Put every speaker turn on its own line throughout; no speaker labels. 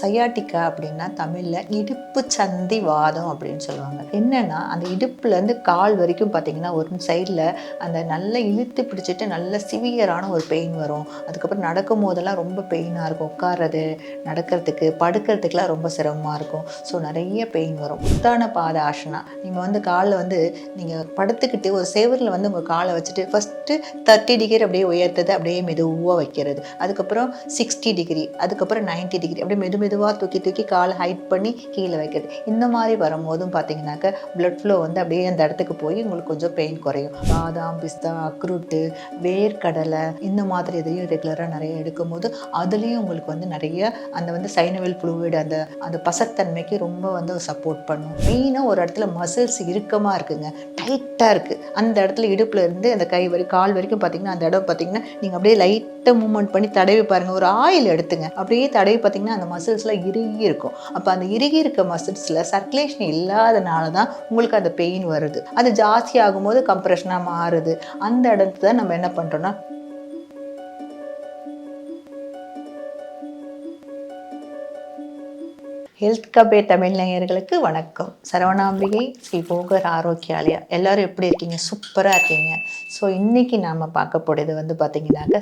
Sciatica அப்படின்னா தமிழில் இடுப்பு சந்தி வாதம் அப்படின்னு சொல்லுவாங்க. என்னன்னா அந்த இடுப்புலேருந்து கால் வரைக்கும் பார்த்தீங்கன்னா ஒரு சைடில் அந்த நல்லா இழுத்து பிடிச்சிட்டு நல்ல சிவியரான ஒரு பெயின் வரும். அதுக்கப்புறம் நடக்கும் போதெல்லாம் ரொம்ப பெயினாக இருக்கும். உட்கார்றது, நடக்கிறதுக்கு, படுக்கிறதுக்குலாம் ரொம்ப சிரமமாக இருக்கும். ஸோ நிறைய பெயின் வரும். உத்தான பாத ஆசனா, நீங்கள் காலில் நீங்கள் படுத்துக்கிட்டு ஒரு சேவரில் உங்கள் காலை வச்சுட்டு ஃபஸ்ட்டு 30 டிகிரி அப்படியே உயர்த்தது, அப்படியே மெதுவாக வைக்கிறது. அதுக்கப்புறம் 60 டிகிரி, அதுக்கப்புறம் 90 டிகிரி அப்படியே மெதுவாக தூக்கி காலை ஹைட் பண்ணி கீழே வைக்கிறது. இந்த மாதிரி வரும்போதும் பார்த்தீங்கன்னாக்க பிளட் ஃப்ளோ அப்படியே அந்த இடத்துக்கு போய் உங்களுக்கு கொஞ்சம் பெயின் குறையும். பாதாம், பிஸ்தா, அக்ரூட்டு, வேர்க்கடலை இந்த மாதிரி இதையும் ரெகுலராக நிறைய எடுக்கும்போது அதுலேயும் உங்களுக்கு நிறைய அந்த சைனவெல் ஃப்ளூயிட் அந்த அந்த பசத்தன்மைக்கு ரொம்ப சப்போர்ட் பண்ணும். மெயினாக ஒரு இடத்துல மசில்ஸ் இறுக்கமாக இருக்குங்க, டைட்டாக இருக்குது. அந்த இடத்துல இடுப்பில் இருந்து அந்த கை கால் வரைக்கும் பார்த்தீங்கன்னா அந்த இடம் பார்த்தீங்கன்னா நீங்கள் அப்படியே லைட்டாக மூவ்மெண்ட் பண்ணி தடவி பாருங்கள். ஒரு ஆயில் எடுத்துங்க, அப்படியே தடவி பார்த்தீங்கன்னா அந்த மசில்ஸ்லாம் இறுகி இருக்கும். அப்போ அந்த இறுகி இருக்க மசில்ஸில் சர்க்குலேஷன் இல்லாதனால தான் உங்களுக்கு அந்த பெயின் வருது. அது ஜாஸ்தி ஆகும்போது கம்ப்ரெஷனாக மாறுது. அந்த இடத்துல நம்ம என்ன பண்ணுறோன்னா ஹெல்த் கபே தமிழ் நேயர்களுக்கு வணக்கம். சரவணாம்பிகை ஸ்ரீ போகர் ஆரோக்கியாலயா. எல்லோரும் எப்படி இருக்கீங்க? சூப்பராக இருக்கீங்க. ஸோ இன்றைக்கி நாம் பார்க்க போகிறது பார்த்திங்கனாக்கா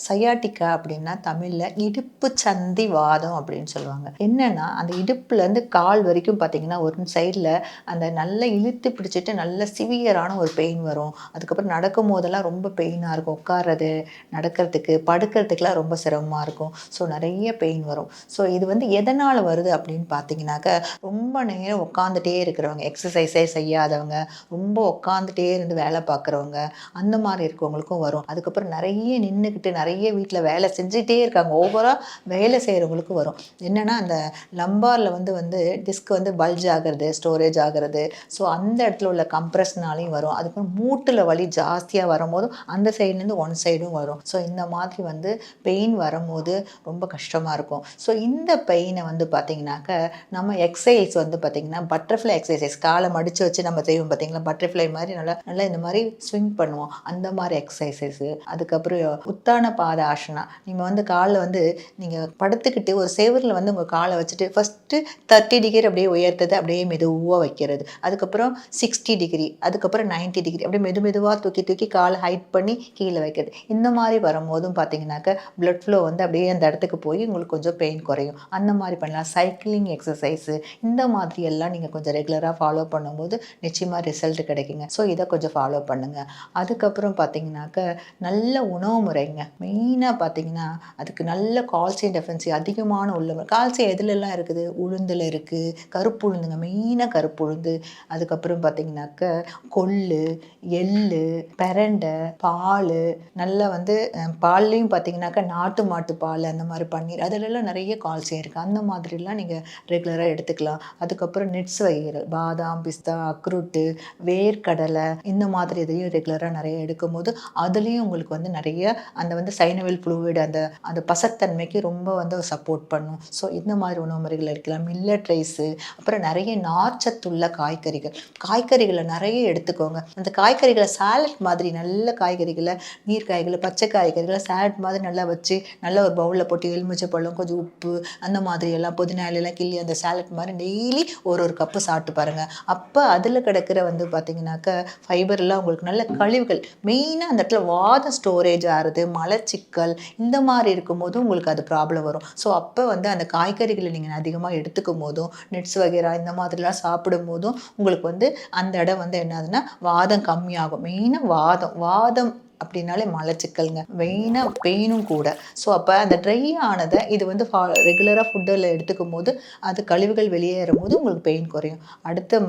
சயாட்டிக்கா அப்படின்னா தமிழில் இடுப்பு சந்தி வாதம் அப்படின்னு சொல்லுவாங்க. என்னென்னா அந்த இடுப்புலேருந்து கால் வரைக்கும் பார்த்திங்கன்னா ஒரு சைடில் அந்த நல்லா இழுத்து பிடிச்சிட்டு நல்ல சிவியரான ஒரு பெயின் வரும். அதுக்கப்புறம் நடக்கும் போதெல்லாம் ரொம்ப பெயினாக இருக்கும். உட்கார்றது, நடக்கிறதுக்கு, படுக்கிறதுக்குலாம் ரொம்ப சிரமமாக இருக்கும். ஸோ நிறைய பெயின் வரும். ஸோ இது எதனால் வருது அப்படின்னு பார்த்தீங்கன்னாக்க, ரொம்ப நேரம் உட்காந்துட்டே இருக்கிறவங்க, எக்ஸசைஸே செய்யாதவங்க, ரொம்ப உட்காந்துட்டே இருந்து வேலை பார்க்குறவங்க, அந்த மாதிரி இருக்கவங்களுக்கும் வரும். அதுக்கப்புறம் நிறைய நின்றுக்கிட்டு நிறைய வீட்டில் வேலை செஞ்சுட்டே இருக்காங்க, ஓவராக வேலை செய்கிறவங்களுக்கும் வரும். என்னென்னா அந்த லம்பாரில் டிஸ்க் பல்ஜ் ஆகிறது, ஸ்டோரேஜ் ஆகிறது. ஸோ அந்த இடத்துல உள்ள கம்ப்ரெஸ்னாலையும் வரும். அதுக்கப்புறம் மூட்டில் வலி ஜாஸ்தியாக வரும்போதும் அந்த சைட்லேருந்து ஒன் சைடும் வரும். ஸோ இந்த மாதிரி பெயின் வரும்போது ரொம்ப கஷ்டமாக இருக்கும். ஸோ இந்த பெயினை பார்த்தீங்கன்னாக்க நம்ம எக்ஸசைஸ் பார்த்தீங்கன்னா பட்டர்ஃப்ளை எக்ஸசைஸ், காலை மடித்து வச்சு நம்ம செய்வோம் பார்த்தீங்களா, பட்டர்ஃப்ளை மாதிரி நல்லா இந்த மாதிரி ஸ்விங் பண்ணுவோம், அந்த மாதிரி எக்ஸசைஸஸ். அதுக்கப்புறம் உத்தான பாத ஆசனா, நீங்கள் காலில் நீங்கள் படுத்துக்கிட்டு ஒரு சேவரில் உங்கள் காலை வச்சுட்டு ஃபஸ்ட்டு 30 டிகிரி அப்படியே உயர்த்தது, அப்படியே மெதுவாக வைக்கிறது. அதுக்கப்புறம் 60 டிகிரி, அதுக்கப்புறம் 90 டிகிரி அப்படியே மெதுவாக தூக்கி காலை ஹைட் பண்ணி கீழே வைக்கிறது. இந்த மாதிரி வரும்போதும் பார்த்தீங்கன்னாக்க பிளட் ஃப்ளோ அப்படியே அந்த இடத்துக்கு போய் உங்களுக்கு கொஞ்சம் பெயின் குறையும். அந்த மாதிரி பண்ணலாம். சைக்கிளிங் எக்ஸசைஸு இந்த மாதிரி எல்லாம் நீங்கள் கொஞ்சம் ரெகுலராக ஃபாலோ பண்ணும்போது நிச்சயமாக ரிசல்ட் கிடைக்குங்க. ஸோ இதை கொஞ்சம் ஃபாலோ பண்ணுங்கள். அதுக்கப்புறம் பார்த்தீங்கன்னாக்க நல்ல உணவு முறைங்க. மெயினாக பார்த்தீங்கன்னா அதுக்கு நல்ல கால்சியம் டெஃபிஷியன்சி அதிகமான உள்ள கால்சியம் எதுலெல்லாம் இருக்குது? உளுந்தில் இருக்குது, கருப்பு உளுந்துங்க, மெயினாக கருப்பு உளுந்து. அதுக்கப்புறம் பார்த்தீங்கன்னாக்க கொள்ளு, எள்ளு, பிரண்டை, பால், நல்லா பால்லையும் பார்த்தீங்கன்னாக்க நாட்டு மாட்டு பால், அந்த மாதிரி பன்னீர், அதிலெல்லாம் நிறைய கால்சியம் இருக்குது. அந்த மாதிரிலாம் நீங்கள் ரெகுலராக எடுத்துக்கலாம். அதுக்கப்புறம் நட்ஸ் வகைகள், பாதாம், பிஸ்தா, அக்ரூட்டு, வேர்க்கடலை இந்த மாதிரி இதையும் ரெகுலராக நிறைய எடுக்கும்போது அதுலேயும் உங்களுக்கு நிறைய அந்த சைனவெல் ஃப்ளூயிட் அந்த அந்த பசத்தன்மைக்கு ரொம்ப சப்போர்ட் பண்ணும். ஸோ இந்த மாதிரி உணவு முறைகள் எடுக்கலாம். மில்லட் ரைஸு, அப்புறம் நிறைய நார்ச்சத்துள்ள காய்கறிகளை நிறைய எடுத்துக்கோங்க. அந்த காய்கறிகளை சாலட் மாதிரி நல்ல காய்கறிகளை, நீர்க்காய்களை, பச்சை காய்கறிகளை சாலட் மாதிரி நல்லா வச்சு நல்ல ஒரு பவுலில் போட்டு எலுமிச்சை பழம், கொஞ்சம் உப்பு, அந்த மாதிரி எல்லாம் புதினா இலையெல்லாம் கிள்ளி அந்த சாலட் மாதிரி டெய்லி ஒரு கப்பு சாப்பிட்டு பாருங்கள். அப்போ அதில் கிடைக்கிற பார்த்தீங்கன்னாக்க ஃபைபர்லாம் உங்களுக்கு நல்ல கழிவுகள், மெயினாக அந்த இடத்துல வாதம் ஸ்டோரேஜ் ஆகுது, மலச்சிக்கல் இந்த மாதிரி இருக்கும்போது உங்களுக்கு அது ப்ராப்ளம் வரும். ஸோ அப்போ அந்த காய்கறிகளை நீங்கள் அதிகமாக எடுத்துக்கும் போதும், நட்ஸ் வகைரா இந்த மாதிரிலாம் சாப்பிடும் போதும் உங்களுக்கு அந்த இடம் என்னதுன்னா வாதம் கம்மியாகும். மெயினாக வாதம் அப்படின்னாலே மலச்சிக்கல்ங்க, மெயினாக பெயினும் கூட. ஸோ அப்போ அந்த ட்ரை ஆனதை இது ரெகுலராக ஃபுட்டில் எடுத்துக்கும் போது அது கழிவுகள் வெளியேறும் போது உங்களுக்கு பெயின் குறையும். அடுத்த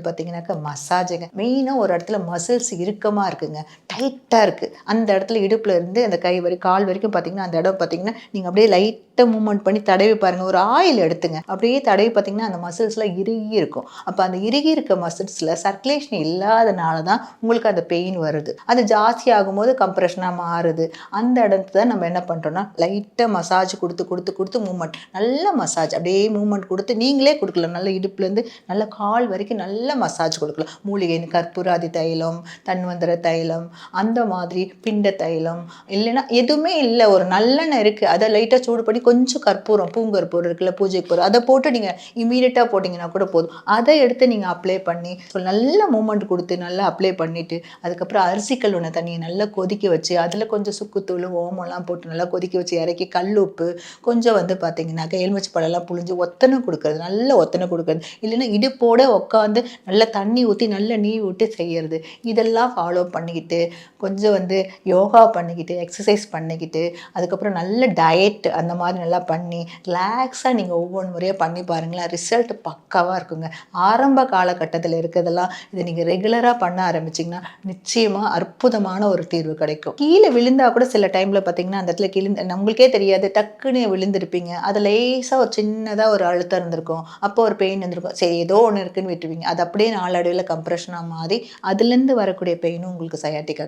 பார்த்தீங்கன்னாக்கா மசாஜுங்க. மெயினாக ஒரு இடத்துல மசில்ஸ் இறுக்கமாக இருக்குங்க, டைட்டாக இருக்குது. அந்த இடத்துல இடுப்பில் இருந்து அந்த கால் வரைக்கும் பார்த்தீங்கன்னா அந்த இடம் பார்த்தீங்கன்னா நீங்கள் அப்படியே லைட்டாக மூவ்மெண்ட் பண்ணி தடவி பாருங்கள். ஒரு ஆயில் எடுத்துங்க, அப்படியே தடவி பார்த்தீங்கன்னா அந்த மசில்ஸ்லாம் இறுகி இருக்கும். அப்போ அந்த இறுகி இருக்க மசில்ஸில் சர்க்குலேஷன் இல்லாதனால தான் உங்களுக்கு அந்த பெயின் வருது. அது ஜாஸ்தி ஆகும்போது கம்ப்ரெஷனாக மாறுது. அந்த இடத்துல நம்ம என்ன பண்ணுறோம்னா லைட்டாக மசாஜ் கொடுத்து மூவ்மெண்ட், நல்ல மசாஜ் அப்படியே மூவ்மெண்ட் கொடுத்து நீங்களே கொடுக்கலாம். நல்ல இடுப்புலேருந்து நல்ல கால் வரைக்கும் நல்ல மசாஜ் கொடுக்கலாம். மூலிகை, கற்பூராதி தைலம், தன்வந்திர தைலம், அந்த மாதிரி பிண்ட தைலம், இல்லைன்னா எதுவுமே இல்லை, ஒரு நல்லெண்ணெய் இருக்குது, அதை லைட்டாக சூடு பண்ணி கொஞ்சம் கற்பூரம், பூங்கற்பூரம் இருக்குல்ல, பூஜைக்கு போகிற அதை போட்டு நீங்கள் இமீடியட்டாக போட்டிங்கன்னா கூட போதும். அதை எடுத்து நீங்கள் அப்ளை பண்ணி நல்ல மூமெண்ட் கொடுத்து நல்லா அப்ளை பண்ணிவிட்டு அதுக்கப்புறம் அரிசி கழுவுன தண்ணியை நல்லா கொதிக்க வச்சு அதில் கொஞ்சம் சுக்குத்தூள் ஓமம்லாம் போட்டு நல்லா கொதிக்க வச்சு இறக்கி கல் உப்பு கொஞ்சம் வந்து பார்த்தீங்கன்னாக்கா எலுமிச்சை பழம்லாம் புழிஞ்சு ஒத்தனை கொடுக்குறது, நல்ல ஒத்தனை கொடுக்குறது. இல்லைன்னா இடுப்போட உட்காந்து நல்லா தண்ணி ஊற்றி நல்லா நீவி விட்டு செய்கிறது. இதெல்லாம் ஃபாலோ பண்ணிக்கிட்டு கொஞ்சம் வந்து யோகா பண்ணிக்கிட்டு எக்ஸசைஸ் பண்ணிக்கிட்டு அதுக்கப்புறம் நல்ல டயட் அந்த மாதிரி நல்லா பண்ணி ரிலாக்ஸாக நீங்கள் ஒவ்வொரு முறையாக பண்ணி பாருங்களேன். ரிசல்ட் பக்காவாக இருக்குங்க. ஆரம்ப காலகட்டத்தில் இருக்கிறதெல்லாம் இதை நீங்கள் ரெகுலராக பண்ண ஆரம்பிச்சிங்கன்னா நிச்சயமாக அற்புதமான ஒரு தீர்வு கிடைக்கும். கீழே விழுந்தால் கூட சில டைமில் பார்த்தீங்கன்னா அந்த இடத்துல கீழே நம்மளுக்கே தெரியாது, டக்குன்னு விழுந்திருப்பீங்க. அது லேசாக ஒரு சின்னதாக ஒரு அழுத்தம் இருந்திருக்கும், அப்போ ஒரு பெயின் இருந்திருக்கும். சரி ஏதோ ஒன்று இருக்குன்னு விட்டுருவீங்க. அது அப்படியே நாளடைவில் கம்ப்ரெஷனாக மாறி அதுலேருந்து வரக்கூடிய பெயினும் உங்களுக்கு சயாட்டிக்கா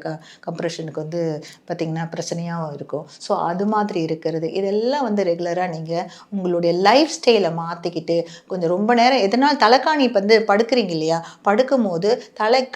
கம்ப்ரெஷனுக்கு வந்து பார்த்திங்கன்னா பிரச்சனையாகவும் இருக்கும். ஸோ அது மாதிரி இருக்கிறது இதெல்லாம் வந்து ரெகுலராக நீங்கள் உங்களுடைய லைஃப் ஸ்டைலை மாற்றிக்கிட்டு கொஞ்சம் ரொம்ப நேரம் எதனால் தலைக்காணி இப்போ வந்து படுக்கிறீங்க இல்லையா, படுக்கும் போது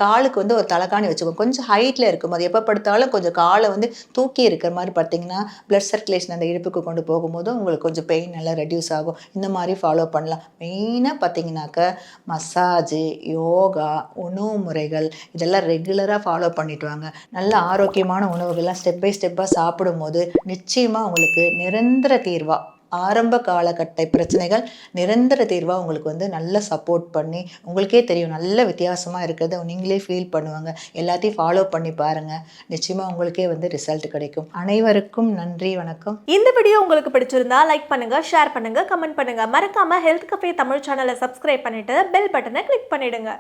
காலுக்கு வந்து ஒரு தலைக்காணி வச்சுக்கோங்க. கொஞ்சம் ஹைட்டில் இருக்கும்போது எப்போ படுத்தாலும் கொஞ்சம் காலை வந்து தூக்கி இருக்கிற மாதிரி பார்த்தீங்கன்னா பிளட் சர்க்குலேஷன் அந்த இடுப்புக்கு கொண்டு போகும்போது உங்களுக்கு கொஞ்சம் பெயின் நல்லா ரெடியூஸ் ஆகும். இந்த மாதிரி ஃபாலோ பண்ணலாம். மெயினாக பார்த்தீங்கன்னாக்க மசாஜு, யோகா, உணவு முறைகள் இதெல்லாம் ரெகுலராக ஃபாலோ பண்ணிட்டு வாங்க. நல்ல ஆரோக்கியமான உணவுகள்லாம் ஸ்டெப் பை ஸ்டெப்பாக சாப்பிடும்போது நிச்சயமாக உங்களுக்கு நிரந்தர தீர்வாக ஆரம்ப காலகட்ட பிரச்சனைகள் நிரந்தர தீர்வாக உங்களுக்கு வந்து நல்ல சப்போர்ட் பண்ணி உங்களுக்கே தெரியும் நல்ல வித்தியாசமாக இருக்கிறத நீங்களே ஃபீல் பண்ணுவாங்க. எல்லாத்தையும் ஃபாலோ பண்ணி பாருங்கள், நிச்சயமாக உங்களுக்கே வந்து ரிசல்ட் கிடைக்கும். அனைவருக்கும் நன்றி, வணக்கம்.
இந்த வீடியோ உங்களுக்கு பிடிச்சிருந்தா லைக் பண்ணுங்க, ஷேர் பண்ணுங்க, கமெண்ட் பண்ணுங்க. மறக்காம ஹெல்த் கஃபே தமிழ் சேனலை சப்ஸ்கிரைப் பண்ணிட்டு பெல் பட்டனை கிளிக் பண்ணிடுங்க.